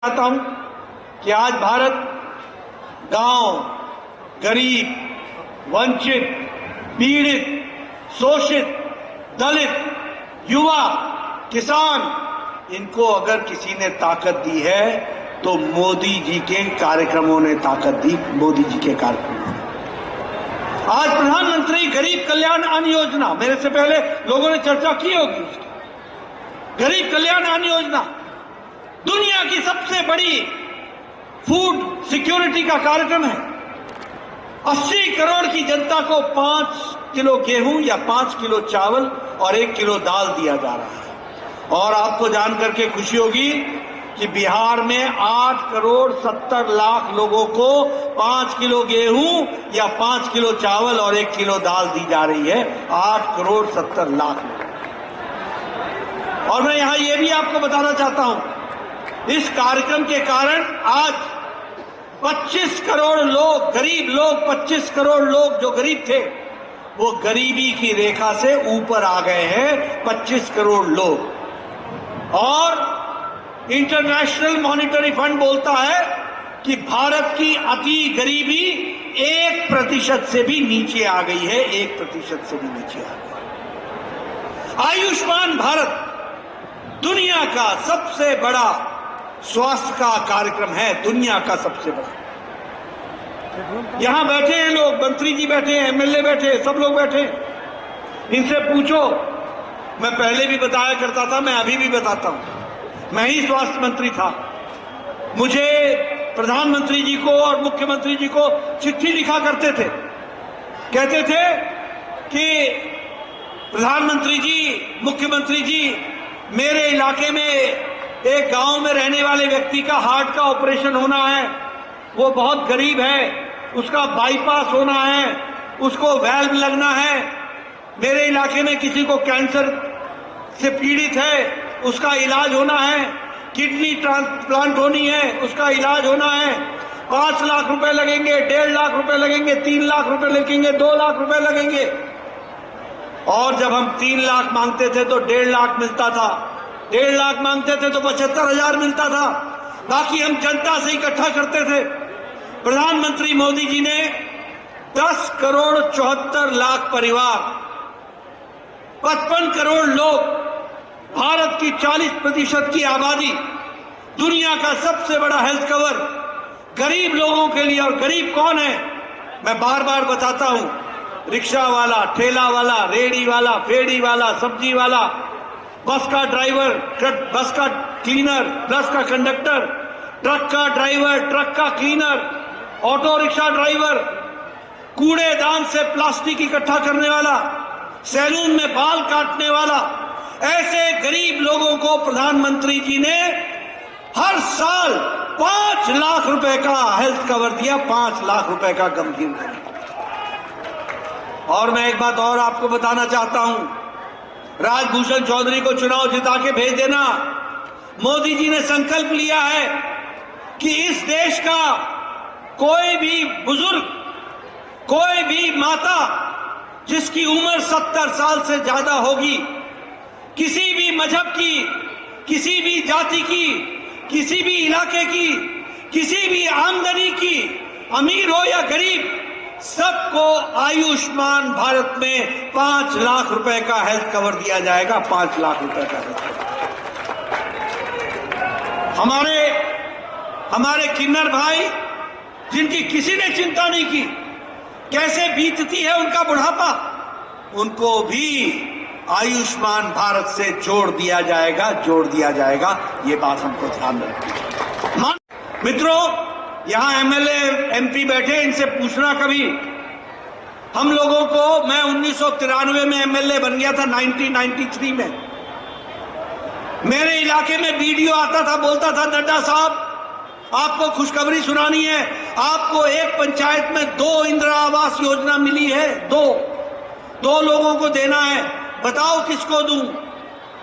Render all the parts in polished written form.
चाहता हूं कि आज भारत गांव, गरीब, वंचित, पीड़ित, शोषित, दलित, युवा, किसान, इनको अगर किसी ने ताकत दी है तो मोदी जी के कार्यक्रमों ने ताकत दी। मोदी जी के कार्यक्रमों ने आज प्रधानमंत्री गरीब कल्याण अन्न योजना, मेरे से पहले लोगों ने चर्चा की होगी, गरीब कल्याण अन्न योजना दुनिया की सबसे बड़ी फूड सिक्योरिटी का कार्यक्रम है। 80 करोड़ की जनता को 5 किलो गेहूं या 5 किलो चावल और 1 किलो दाल दिया जा रहा है। और आपको जानकर के खुशी होगी कि बिहार में 8 करोड़ 70 लाख लोगों को 5 किलो गेहूं या 5 किलो चावल और 1 किलो दाल दी जा रही है। 8 करोड़ 70 लाख लोग। और मैं यहां यह भी आपको बताना चाहता हूं, इस कार्यक्रम के कारण आज 25 करोड़ लोग, गरीब लोग, 25 करोड़ लोग जो गरीब थे वो गरीबी की रेखा से ऊपर आ गए हैं। 25 करोड़ लोग। और इंटरनेशनल मॉनिटरी फंड बोलता है कि भारत की अति गरीबी 1% से भी नीचे आ गई है। 1% से भी नीचे आ गई। आयुष्मान भारत दुनिया का सबसे बड़ा स्वास्थ्य का कार्यक्रम है, दुनिया का सबसे बड़ा। यहां बैठे हैं लोग, मंत्री जी बैठे हैं, एमएलए बैठे हैं, सब लोग बैठे हैं। इनसे पूछो, मैं पहले भी बताया करता था, मैं अभी भी बताता हूं, मैं ही स्वास्थ्य मंत्री था। मुझे प्रधानमंत्री जी को और मुख्यमंत्री जी को चिट्ठी लिखा करते थे, कहते थे कि प्रधानमंत्री जी, मुख्यमंत्री जी, मेरे इलाके में एक गांव में रहने वाले व्यक्ति का हार्ट का ऑपरेशन होना है, वो बहुत गरीब है, उसका बाईपास होना है, उसको वैल्व लगना है। मेरे इलाके में किसी को कैंसर से पीड़ित है, उसका इलाज होना है। किडनी ट्रांसप्लांट होनी है, उसका इलाज होना है। 5 लाख रुपए लगेंगे, 1.5 लाख रुपए लगेंगे, 3 लाख रुपए लगेंगे, 2 लाख रुपए लगेंगे। और जब हम 3 लाख मांगते थे तो 1.5 लाख मिलता था, 1.5 लाख मांगते थे तो 75,000 मिलता था। बाकी हम जनता से इकट्ठा करते थे। प्रधानमंत्री मोदी जी ने 10 करोड़ 74 लाख परिवार, 55 करोड़ लोग, भारत की 40% की आबादी, दुनिया का सबसे बड़ा हेल्थ कवर गरीब लोगों के लिए। और गरीब कौन है? मैं बार बार बताता हूं, रिक्शा वाला, ठेला वाला, रेहड़ी वाला, फेड़ी वाला, सब्जी वाला, बस का ड्राइवर, बस का क्लीनर, बस का कंडक्टर, ट्रक का ड्राइवर, ट्रक का क्लीनर, ऑटो रिक्शा ड्राइवर, कूड़ेदान से प्लास्टिक इकट्ठा करने वाला, सैलून में बाल काटने वाला, ऐसे गरीब लोगों को प्रधानमंत्री जी ने हर साल 5 लाख रुपए का हेल्थ कवर दिया। 5 लाख रुपए का गंभीर। और मैं एक बात और आपको बताना चाहता हूं, राजभूषण चौधरी को चुनाव जिता के भेज देना। मोदी जी ने संकल्प लिया है कि इस देश का कोई भी बुजुर्ग, कोई भी माता जिसकी उम्र 70 साल से ज्यादा होगी, किसी भी मजहब की, किसी भी जाति की, किसी भी इलाके की, किसी भी आमदनी की, अमीर हो या गरीब, सबको आयुष्मान भारत में 5 लाख रुपए का हेल्थ कवर दिया जाएगा। 5 लाख रुपए का हेल्थ कवर। हमारे किन्नर भाई, जिनकी किसी ने चिंता नहीं की, कैसे बीतती है उनका बुढ़ापा, उनको भी आयुष्मान भारत से जोड़ दिया जाएगा, जोड़ दिया जाएगा। ये बात हमको ध्यान रखनी। मित्रों, यहां एमएलए एमपी बैठे, इनसे पूछना कभी। हम लोगों को, मैं 1993 में एमएलए बन गया था, 1993 में। मेरे इलाके में वीडियो आता था, बोलता था, नड्डा साहब आपको खुशखबरी सुनानी है, आपको एक पंचायत में 2 इंदिरा आवास योजना मिली है, 2 लोगों को देना है, बताओ किसको दूं।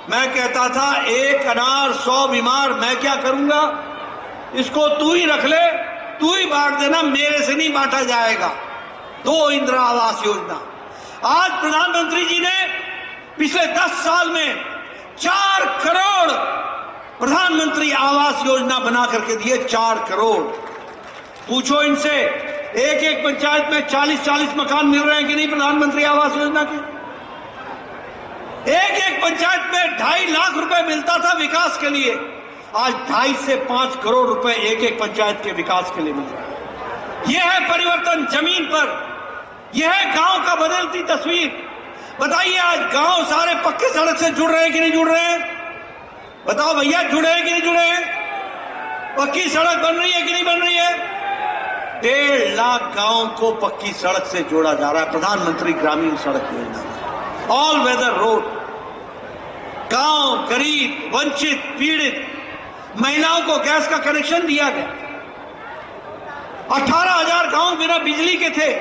मैं कहता था, 1 अनार 100 बीमार, मैं क्या करूंगा, इसको तू ही रख ले, तू ही बांट देना, मेरे से नहीं बांटा जाएगा। 2 इंदिरा आवास योजना। आज प्रधानमंत्री जी ने पिछले 10 साल में 4 करोड़ प्रधानमंत्री आवास योजना बना करके दिए 4 करोड़। पूछो इनसे, एक एक पंचायत में 40-40 मकान मिल रहे हैं कि नहीं प्रधानमंत्री आवास योजना के? एक एक पंचायत में 2.5 लाख रुपए मिलता था विकास के लिए, आज 2.5 से 5 करोड़ रुपए एक एक पंचायत के विकास के लिए मिल रहा है। यह है परिवर्तन जमीन पर, यह है गांव का बदलती तस्वीर। बताइए, आज गांव सारे पक्के सड़क से जुड़ रहे हैं कि नहीं जुड़ रहे हैं? बताओ भैया, जुड़े हैं कि नहीं जुड़े हैं? पक्की सड़क बन रही है कि नहीं बन रही है? 1.5 लाख गांव को पक्की सड़क से जोड़ा जा रहा है प्रधानमंत्री ग्रामीण सड़क योजना में। All weather road. गांव गरीब, वंचित, पीड़ित महिलाओं को गैस का कनेक्शन दिया गया। 18,000 गांव बिना बिजली के थे,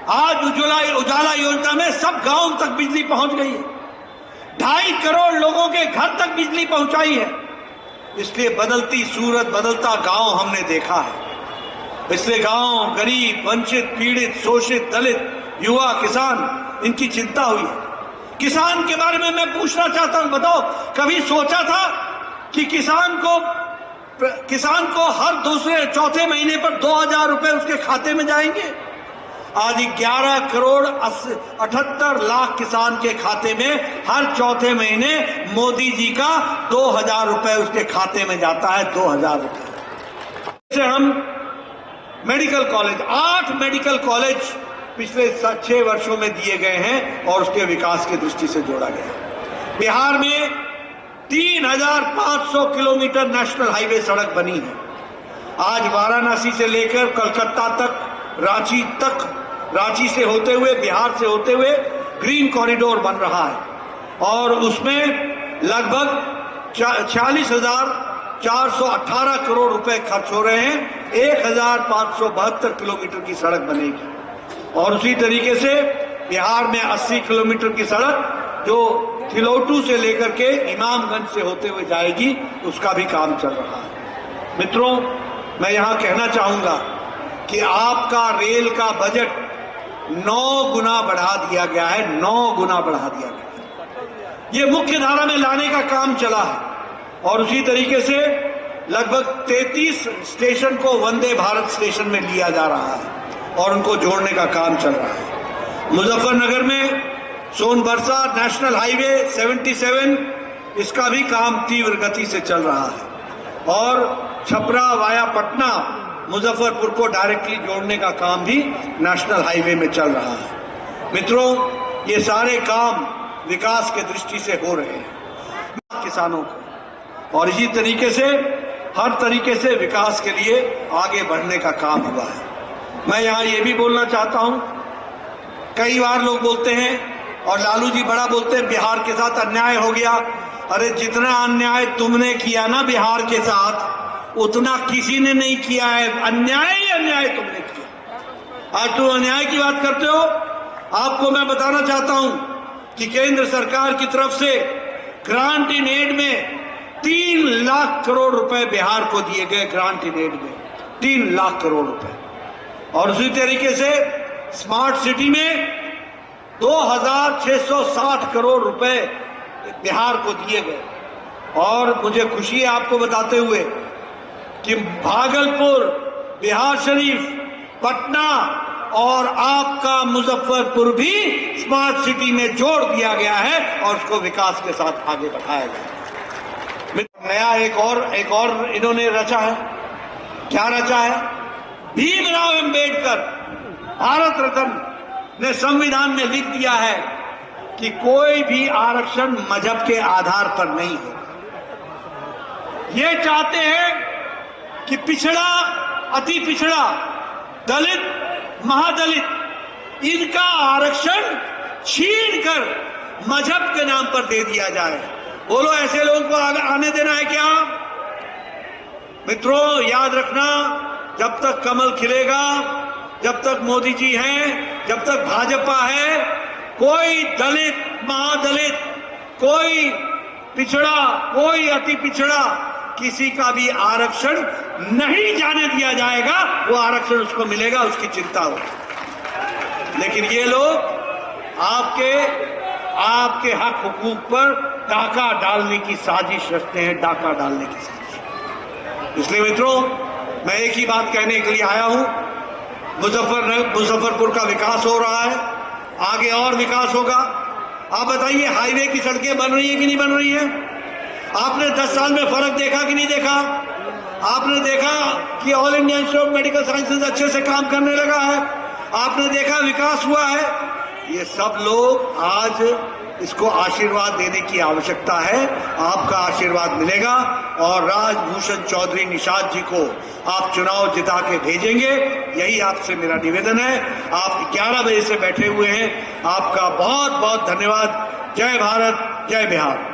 आज उजाला योजना में सब गांव तक बिजली पहुंच गई है। 2.5 करोड़ लोगों के घर तक बिजली पहुंचाई है। इसलिए बदलती सूरत, बदलता गांव हमने देखा है। इसलिए गांव गरीब, वंचित, पीड़ित, शोषित, दलित, युवा, किसान, इनकी चिंता हुई है। किसान के बारे में मैं पूछना चाहता हूं, बताओ कभी सोचा था कि किसान को हर दूसरे चौथे महीने पर 2,000 रुपए उसके खाते में जाएंगे? आज 11 करोड़ 78 लाख किसान के खाते में हर चौथे महीने मोदी जी का 2,000 रुपए उसके खाते में जाता है। 2,000 रुपए से हम मेडिकल कॉलेज, 8 मेडिकल कॉलेज पिछले 6 वर्षों में दिए गए हैं और उसके विकास की दृष्टि से जोड़ा गया। बिहार में 3,500 किलोमीटर नेशनल हाईवे सड़क बनी है। आज वाराणसी से लेकर कलकत्ता तक, रांची तक, रांची से होते हुए, बिहार से होते हुए ग्रीन कॉरिडोर बन रहा है और उसमें लगभग 46,418 करोड़ रुपए खर्च हो रहे हैं। 1,572 किलोमीटर की सड़क बनेगी और उसी तरीके से बिहार में 80 किलोमीटर की सड़क जो तिलौटू से लेकर के इमामगंज से होते हुए जाएगी, उसका भी काम चल रहा है। मित्रों, मैं यहां कहना चाहूंगा कि आपका रेल का बजट 9 गुना बढ़ा दिया गया है। 9 गुना बढ़ा दिया गया है। ये मुख्य धारा में लाने का काम चला है और उसी तरीके से लगभग 33 स्टेशन को वंदे भारत स्टेशन में लिया जा रहा है और उनको जोड़ने का काम चल रहा है। मुजफ्फरनगर में सोनबरसा नेशनल हाईवे 77, इसका भी काम तीव्र गति से चल रहा है और छपरा वाया पटना मुजफ्फरपुर को डायरेक्टली जोड़ने का काम भी नेशनल हाईवे में चल रहा है। मित्रों, ये सारे काम विकास के दृष्टि से हो रहे हैं किसानों को, और इसी तरीके से हर तरीके से विकास के लिए आगे बढ़ने का काम हुआ है। मैं यहां ये भी बोलना चाहता हूं, कई बार लोग बोलते हैं और लालू जी बड़ा बोलते हैं बिहार के साथ अन्याय हो गया। अरे जितना अन्याय तुमने किया ना बिहार के साथ, उतना किसी ने नहीं किया है। अन्याय ही अन्याय तुमने किया। आज तुम अन्याय की बात करते हो। आपको मैं बताना चाहता हूं कि केंद्र सरकार की तरफ से ग्रांट इन एड में 3 लाख करोड़ रुपए बिहार को दिए गए। ग्रांट इन एड में 3 लाख करोड़ रुपए और उसी तरीके से स्मार्ट सिटी में 2,660 करोड़ रुपए बिहार को दिए गए। और मुझे खुशी है आपको बताते हुए कि भागलपुर, बिहार शरीफ, पटना और आपका मुजफ्फरपुर भी स्मार्ट सिटी में जोड़ दिया गया है और उसको विकास के साथ आगे बढ़ाया गया। नया एक और इन्होंने रचा है। क्या रचा है? भीमराव अंबेडकर भारत रत्न ने संविधान में लिख दिया है कि कोई भी आरक्षण मजहब के आधार पर नहीं है। ये चाहते हैं कि पिछड़ा, अति पिछड़ा, दलित, महादलित, इनका आरक्षण छीनकर मजहब के नाम पर दे दिया जाए। बोलो, ऐसे लोगों को आने देना है क्या? मित्रों, याद रखना, जब तक कमल खिलेगा, जब तक मोदी जी हैं, जब तक भाजपा है, कोई दलित, महादलित, कोई पिछड़ा, कोई अति पिछड़ा, किसी का भी आरक्षण नहीं जाने दिया जाएगा। वो आरक्षण उसको मिलेगा, उसकी चिंता हो। लेकिन ये लोग आपके हक हुकूक पर डाका डालने की साजिश रचते हैं, डाका डालने की साजिश। इसलिए मित्रों, मैं एक ही बात कहने के लिए आया हूं, मुजफ्फरपुर का विकास हो रहा है, आगे और विकास होगा। आप बताइए, हाईवे की सड़कें बन रही है कि नहीं बन रही है? आपने 10 साल में फर्क देखा कि नहीं देखा? आपने देखा कि all India institute of medical sciences अच्छे से काम करने लगा है? आपने देखा विकास हुआ है? ये सब लोग आज इसको आशीर्वाद देने की आवश्यकता है। आपका आशीर्वाद मिलेगा और राजभूषण चौधरी निषाद जी को आप चुनाव जिता के भेजेंगे, यही आपसे मेरा निवेदन है। आप 11 बजे से बैठे हुए हैं, आपका बहुत बहुत धन्यवाद। जय भारत, जय बिहार।